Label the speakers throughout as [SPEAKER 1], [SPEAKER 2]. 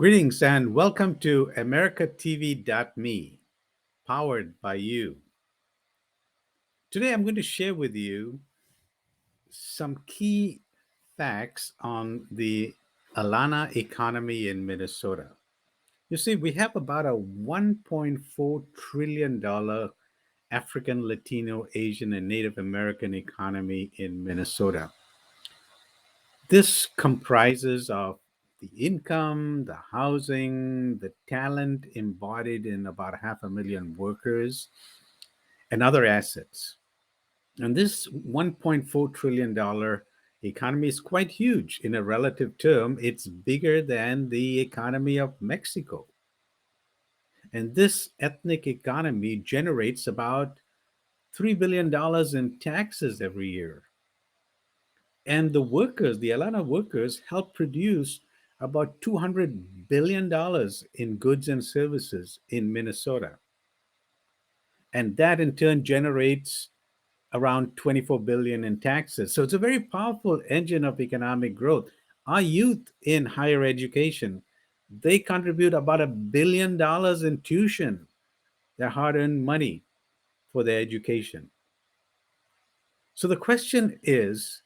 [SPEAKER 1] Greetings and welcome to AmericaTV.me, powered by you. Today I'm going to share with you some key facts on the ALANA economy in Minnesota. You see, we have about a $1.4 trillion African, Latino, Asian, and Native American economy in Minnesota. This comprises of the income, the housing, the talent embodied in about half a million workers, and other assets. And this $1.4 trillion economy is quite huge in a relative term. It's bigger than the economy of Mexico. And this ethnic economy generates about $3 billion in taxes every year. And the workers, the Alana workers, help produce about $200 billion in goods and services in Minnesota. And that in turn generates around 24 billion in taxes. So it's a very powerful engine of economic growth. Our youth in higher education, they contribute about $1 billion in tuition, their hard-earned money for their education. So the question is,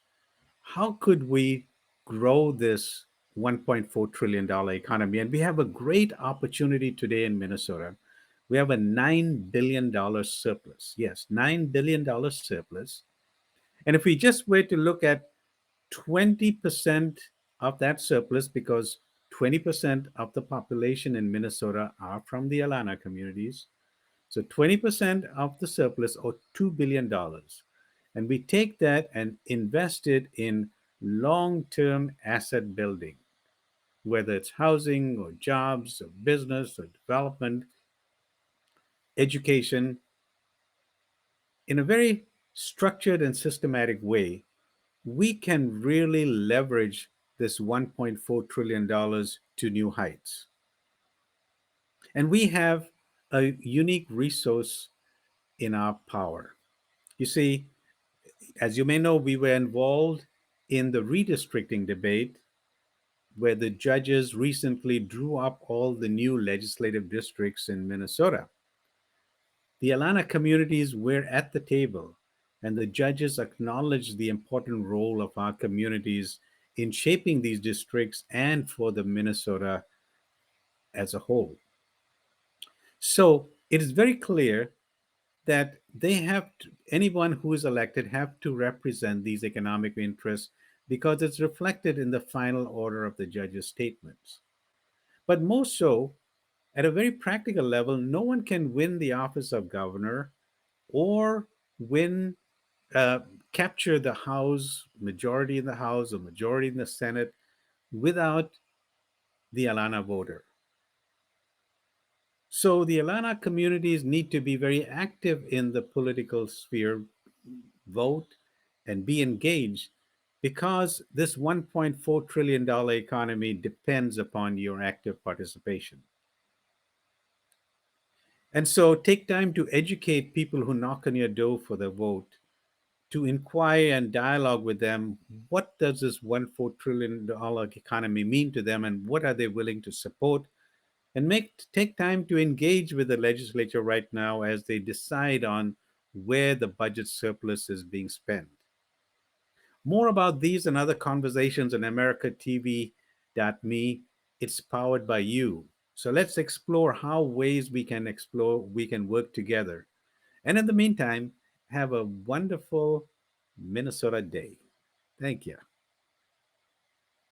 [SPEAKER 1] how could we grow this $1.4 trillion economy? And we have a great opportunity today in Minnesota. We have a $9 billion surplus. Yes, $9 billion surplus. And if we just were to look at 20% of that surplus, because 20% of the population in Minnesota are from the Alana communities, so 20% of the surplus, or $2 billion, and we take that and invest it in long term asset building, whether it's housing or jobs or business or development, education, in a very structured and systematic way, we can really leverage this $1.4 trillion to new heights. And we have a unique resource in our power. You see, as you may know, we were involved in the redistricting debate where the judges recently drew up all the new legislative districts in Minnesota. The Alana communities were at the table, and the judges acknowledged the important role of our communities in shaping these districts and for the Minnesota as a whole. So it is very clear that anyone who is elected have to represent these economic interests because it's reflected in the final order of the judge's statements. But more so, at a very practical level, no one can win the office of governor or win, uh, capture the House, majority in the House or majority in the Senate without the Alana voter. So the Alana communities need to be very active in the political sphere, vote, and be engaged because this $1.4 trillion economy depends upon your active participation. And so take time to educate people who knock on your door for the vote, to inquire and dialogue with them. What does this $1.4 trillion economy mean to them, and what are they willing to support? And take time to engage with the legislature right now as they decide on where the budget surplus is being spent. More about these and other conversations on AmericaTV.me. It's powered by you. So let's explore how we can work together. And in the meantime, have a wonderful Minnesota day. Thank you.